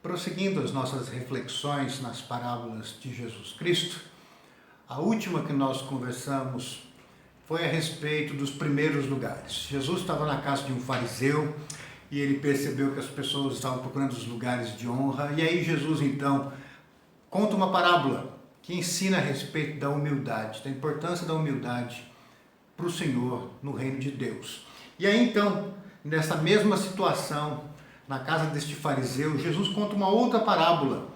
Prosseguindo as nossas reflexões nas parábolas de Jesus Cristo, a última que nós conversamos foi a respeito dos primeiros lugares. Jesus estava na casa de um fariseu e ele percebeu que as pessoas estavam procurando os lugares de honra. E aí Jesus então conta uma parábola que ensina a respeito da humildade, da importância da humildade para o Senhor no reino de Deus. E aí então, nessa mesma situação, na casa deste fariseu, Jesus conta uma outra parábola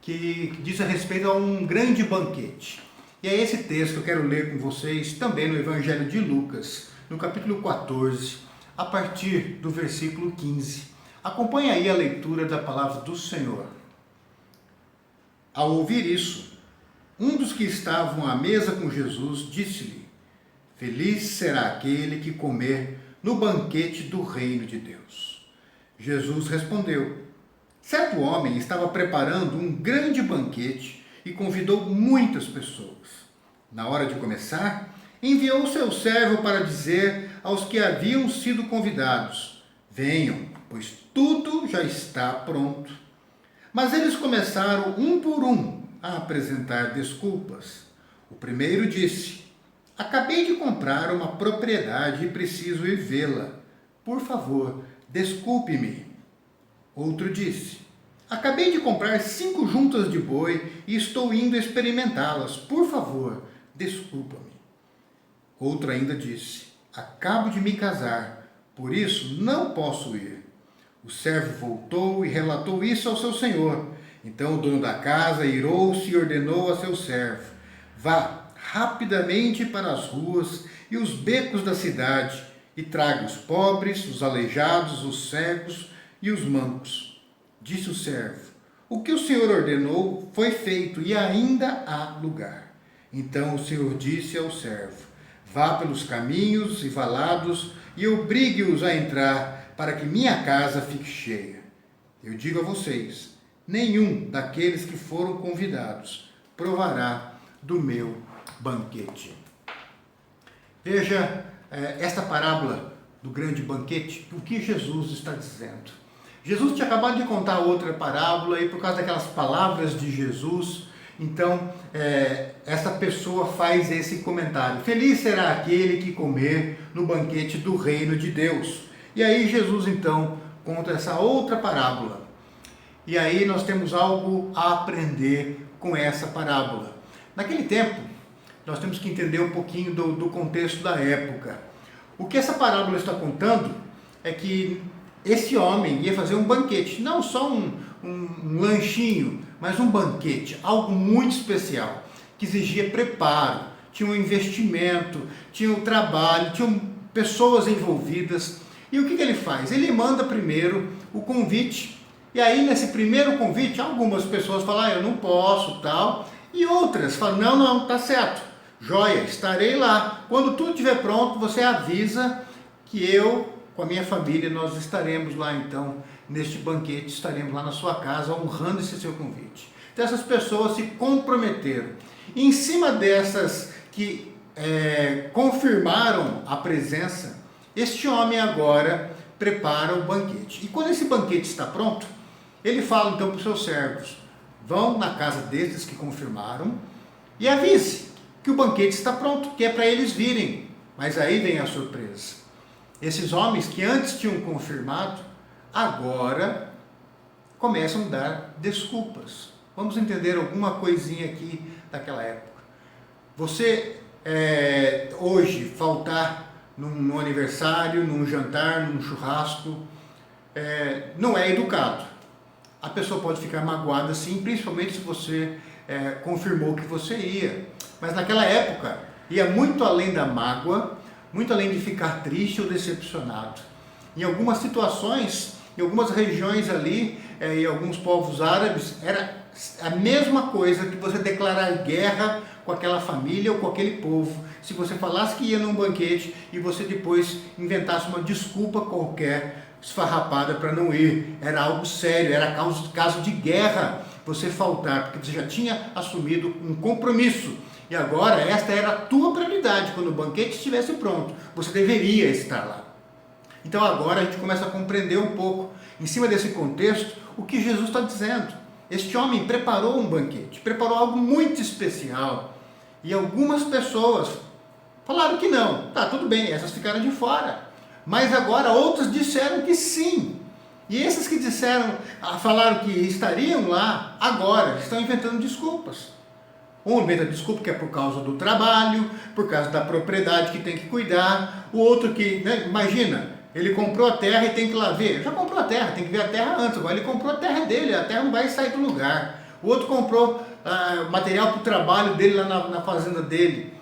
que diz a respeito a um grande banquete. E é esse texto que eu quero ler com vocês também no Evangelho de Lucas, no capítulo 14, a partir do versículo 15. Acompanhe aí a leitura da palavra do Senhor. Ao ouvir isso, um dos que estavam à mesa com Jesus disse-lhe: Feliz será aquele que comer no banquete do reino de Deus. Jesus respondeu: Certo homem estava preparando um grande banquete e convidou muitas pessoas. Na hora de começar, enviou seu servo para dizer aos que haviam sido convidados: Venham, pois tudo já está pronto. Mas eles começaram um por um a apresentar desculpas. O primeiro disse: Acabei de comprar uma propriedade e preciso ir vê-la. Por favor, desculpe-me. Outro disse: Acabei de comprar 5 juntas de boi e estou indo experimentá-las. Por favor, desculpa-me. Outro ainda disse: Acabo de me casar, por isso não posso ir. O servo voltou e relatou isso ao seu senhor. Então o dono da casa irou-se e ordenou a seu servo: Vá rapidamente para as ruas e os becos da cidade e traga os pobres, os aleijados, os cegos e os mancos. Disse o servo: O que o Senhor ordenou foi feito e ainda há lugar. Então o Senhor disse ao servo: Vá pelos caminhos e valados e obrigue-os a entrar, para que minha casa fique cheia. Eu digo a vocês: nenhum daqueles que foram convidados provará do meu banquete. Veja esta parábola do grande banquete, o que Jesus está dizendo. Jesus tinha acabado de contar outra parábola e por causa daquelas palavras de Jesus, então essa pessoa faz esse comentário: Feliz será aquele que comer no banquete do reino de Deus. E aí Jesus então conta essa outra parábola. E aí nós temos algo a aprender com essa parábola. Naquele tempo, nós temos que entender um pouquinho do contexto da época. O que essa parábola está contando é que esse homem ia fazer um banquete, não só um lanchinho, mas um banquete, algo muito especial, que exigia preparo, tinha um investimento, tinha um trabalho, tinham pessoas envolvidas. E o que ele faz? Ele manda primeiro o convite, e aí nesse primeiro convite, algumas pessoas falam: eu não posso, tal, e outras falam: não, tá certo, joia, estarei lá. Quando tudo estiver pronto, você avisa que eu, com a minha família, nós estaremos lá então, neste banquete, estaremos lá na sua casa, honrando esse seu convite. Então essas pessoas se comprometeram. E em cima dessas que confirmaram a presença, este homem agora prepara o banquete. E quando esse banquete está pronto, ele fala então para os seus servos: vão na casa desses que confirmaram e avise que o banquete está pronto, que é para eles virem. Mas aí vem a surpresa. Esses homens que antes tinham confirmado, agora começam a dar desculpas. Vamos entender alguma coisinha aqui daquela época. Você hoje faltar num aniversário, num jantar, num churrasco, não é educado. A pessoa pode ficar magoada sim, principalmente se você confirmou que você ia. Mas naquela época ia muito além da mágoa, muito além de ficar triste ou decepcionado. Em algumas situações, em algumas regiões ali, em alguns povos árabes, era a mesma coisa que você declarar guerra com aquela família ou com aquele povo. Se você falasse que ia num banquete e você depois inventasse uma desculpa qualquer, esfarrapada, para não ir, era algo sério, era caso de guerra você faltar, porque você já tinha assumido um compromisso. E agora esta era a tua prioridade. Quando o banquete estivesse pronto, você deveria estar lá. Então agora a gente começa a compreender um pouco, em cima desse contexto, o que Jesus está dizendo. Este homem preparou um banquete, preparou algo muito especial. E algumas pessoas falaram que não. Tá, tudo bem, essas ficaram de fora. Mas agora outras disseram que sim. E esses que falaram que estariam lá, agora estão inventando desculpas. Um inventa desculpa que é por causa do trabalho, por causa da propriedade que tem que cuidar. O outro que, imagina, ele comprou a terra e tem que ir lá ver. Já comprou a terra, tem que ver a terra antes. Agora ele comprou a terra dele, a terra não vai sair do lugar. O outro comprou material para o trabalho dele lá na fazenda dele.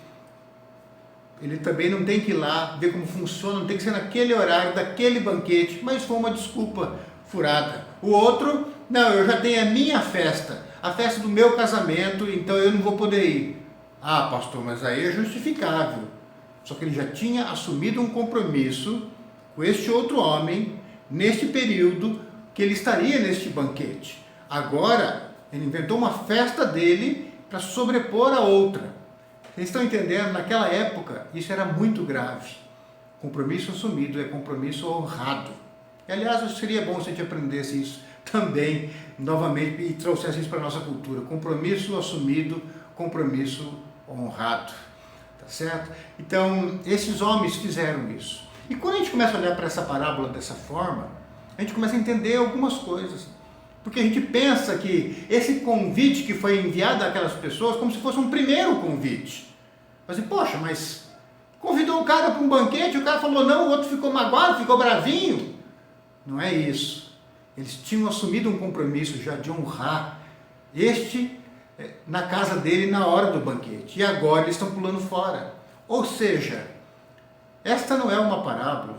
Ele também não tem que ir lá ver como funciona, não tem que ser naquele horário, daquele banquete, mas foi uma desculpa furada. O outro, não, eu já tenho a minha festa, a festa do meu casamento, então eu não vou poder ir. Ah, pastor, mas aí é justificável. Só que ele já tinha assumido um compromisso com este outro homem, neste período, que ele estaria neste banquete. Agora, ele inventou uma festa dele para sobrepor a outra. Vocês estão entendendo? Naquela época, isso era muito grave. Compromisso assumido é compromisso honrado. E, aliás, seria bom se a gente aprendesse isso também, novamente, e trouxesse isso para a nossa cultura. Compromisso assumido, compromisso honrado. Tá certo? Então, esses homens fizeram isso. E quando a gente começa a olhar para essa parábola dessa forma, a gente começa a entender algumas coisas. Porque a gente pensa que esse convite que foi enviado àquelas pessoas como se fosse um primeiro convite. Mas, poxa, mas convidou o cara para um banquete, o cara falou não, o outro ficou magoado, ficou bravinho. Não é isso. Eles tinham assumido um compromisso já de honrar na casa dele na hora do banquete. E agora eles estão pulando fora. Ou seja, esta não é uma parábola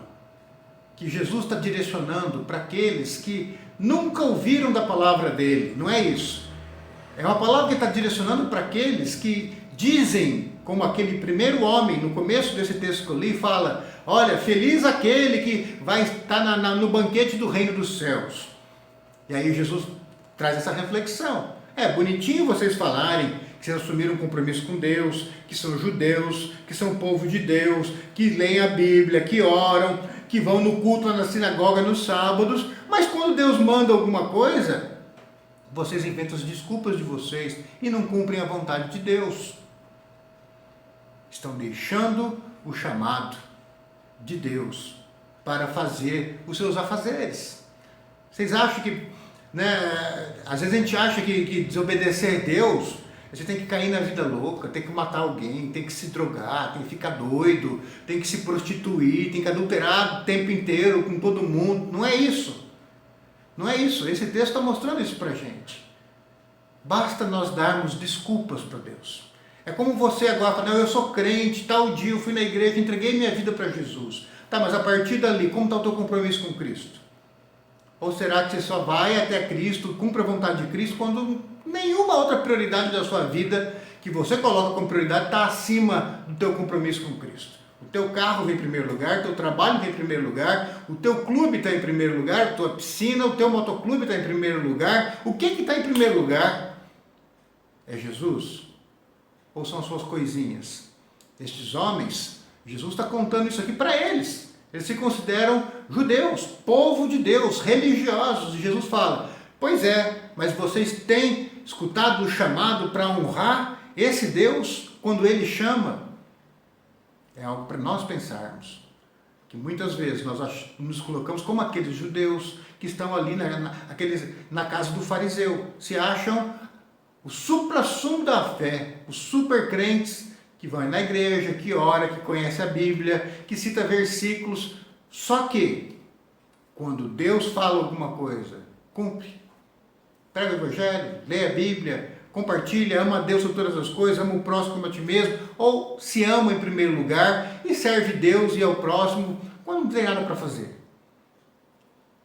que Jesus está direcionando para aqueles que nunca ouviram da palavra dele. Não é isso. É uma palavra que está direcionando para aqueles que dizem, como aquele primeiro homem, no começo desse texto que eu li, fala, olha, feliz aquele que vai estar no banquete do reino dos céus. E aí Jesus traz essa reflexão. É bonitinho vocês falarem que vocês assumiram um compromisso com Deus, que são judeus, que são povo de Deus, que leem a Bíblia, que oram, que vão no culto na sinagoga nos sábados, mas quando Deus manda alguma coisa, vocês inventam as desculpas de vocês e não cumprem a vontade de Deus. Estão deixando o chamado de Deus para fazer os seus afazeres. Vocês acham que, às vezes a gente acha que desobedecer a Deus, você tem que cair na vida louca, tem que matar alguém, tem que se drogar, tem que ficar doido, tem que se prostituir, tem que adulterar o tempo inteiro com todo mundo. Não é isso. Não é isso. Esse texto está mostrando isso para a gente. Basta nós darmos desculpas para Deus. É como você agora fala, não, eu sou crente, tal dia eu fui na igreja, entreguei minha vida para Jesus. Tá, mas a partir dali, como está o teu compromisso com Cristo? Ou será que você só vai até Cristo, cumpre a vontade de Cristo, quando nenhuma outra prioridade da sua vida que você coloca como prioridade está acima do teu compromisso com Cristo? O teu carro vem em primeiro lugar, o teu trabalho vem em primeiro lugar, o teu clube está em primeiro lugar, a tua piscina, o teu motoclube está em primeiro lugar. O que está em primeiro lugar? É Jesus? Ou são suas coisinhas? Estes homens, Jesus está contando isso aqui para eles. Eles se consideram judeus, povo de Deus, religiosos. E Jesus fala, pois é, mas vocês têm escutado o chamado para honrar esse Deus quando Ele chama? É algo para nós pensarmos. Que muitas vezes nós nos colocamos como aqueles judeus que estão ali na casa do fariseu. Se acham o supra-sumo da fé, os super crentes que vão na igreja, que ora, que conhece a Bíblia, que cita versículos. Só que, quando Deus fala alguma coisa, cumpre. Prega o Evangelho, lê a Bíblia, compartilha, ama a Deus sobre todas as coisas, ama o próximo como a ti mesmo, ou se ama em primeiro lugar e serve Deus e ao próximo quando não tem nada para fazer.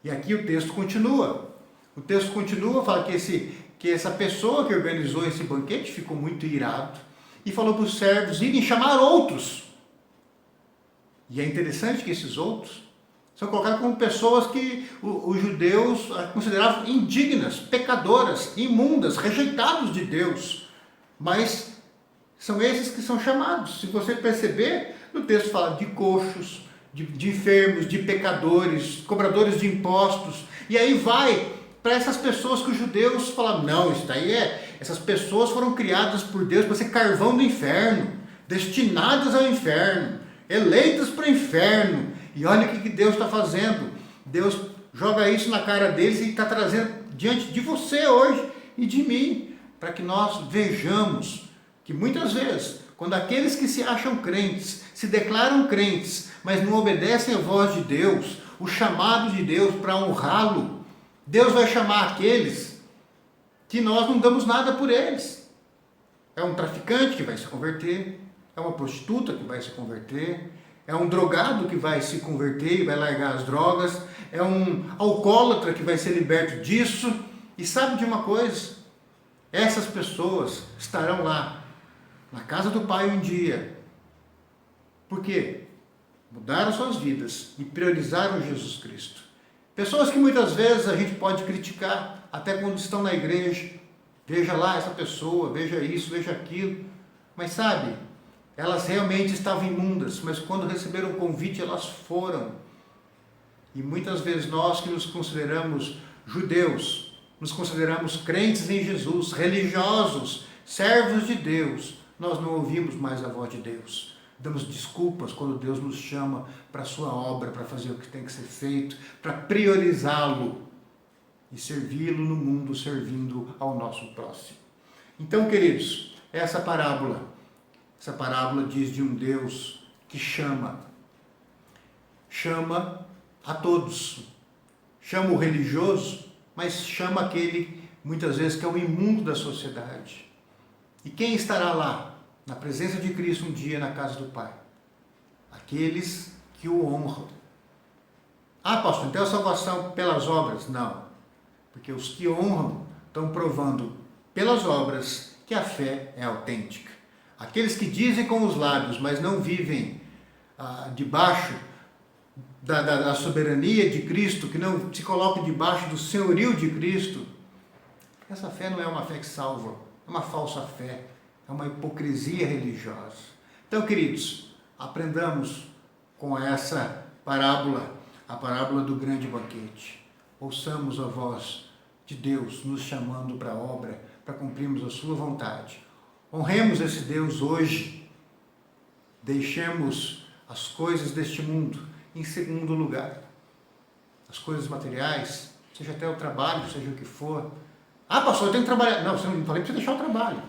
E aqui o texto continua. O texto continua, fala que essa pessoa que organizou esse banquete ficou muito irado e falou para os servos irem chamar outros. E é interessante que esses outros são colocados como pessoas que os judeus consideravam indignas, pecadoras, imundas, rejeitados de Deus. Mas são esses que são chamados. Se você perceber, no texto fala de coxos, de enfermos, de pecadores, cobradores de impostos. E aí vai para essas pessoas que os judeus falam, não, isso daí essas pessoas foram criadas por Deus para ser carvão do inferno, destinadas ao inferno, eleitas para o inferno. E olha o que Deus está fazendo. Deus joga isso na cara deles e está trazendo diante de você hoje e de mim, para que nós vejamos que muitas vezes, quando aqueles que se acham crentes, se declaram crentes, mas não obedecem a voz de Deus, o chamado de Deus para honrá-lo, Deus vai chamar aqueles que nós não damos nada por eles. É um traficante que vai se converter, é uma prostituta que vai se converter, é um drogado que vai se converter e vai largar as drogas, é um alcoólatra que vai ser liberto disso. E sabe de uma coisa? Essas pessoas estarão lá, na casa do Pai um dia. Por quê? Mudaram suas vidas e priorizaram Jesus Cristo. Pessoas que muitas vezes a gente pode criticar, até quando estão na igreja. Veja lá essa pessoa, veja isso, veja aquilo. Mas sabe, elas realmente estavam imundas, mas quando receberam o convite, elas foram. E muitas vezes nós que nos consideramos judeus, nos consideramos crentes em Jesus, religiosos, servos de Deus, nós não ouvimos mais a voz de Deus. Damos desculpas quando Deus nos chama para a sua obra, para fazer o que tem que ser feito, para priorizá-lo e servi-lo no mundo, servindo ao nosso próximo. Então, queridos, essa parábola diz de um Deus que chama a todos, chama o religioso, mas chama aquele, muitas vezes, que é o imundo da sociedade. E quem estará lá, na presença de Cristo, um dia na casa do Pai? Aqueles que o honram. Ah, pastor, então a salvação pelas obras? Não. Porque os que honram estão provando pelas obras que a fé é autêntica. Aqueles que dizem com os lábios, mas não vivem debaixo da soberania de Cristo, que não se colocam debaixo do senhorio de Cristo, essa fé não é uma fé que salva, é uma falsa fé, é uma hipocrisia religiosa. Então, queridos, aprendamos com essa parábola, a parábola do grande banquete. Ouçamos a voz de Deus nos chamando para a obra, para cumprirmos a sua vontade. Honremos esse Deus hoje. Deixemos as coisas deste mundo em segundo lugar. As coisas materiais, seja até o trabalho, seja o que for. Ah, pastor, eu tenho que trabalhar. Não, você não falei para você deixar o trabalho.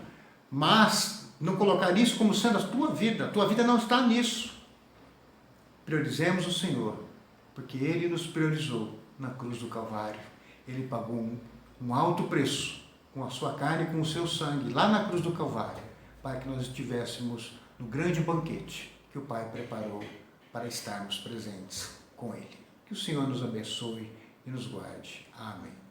Mas não colocar isso como sendo a tua vida. A tua vida não está nisso. Priorizemos o Senhor, porque Ele nos priorizou na cruz do Calvário. Ele pagou um alto preço com a sua carne e com o seu sangue, lá na cruz do Calvário, para que nós estivéssemos no grande banquete que o Pai preparou para estarmos presentes com Ele. Que o Senhor nos abençoe e nos guarde. Amém.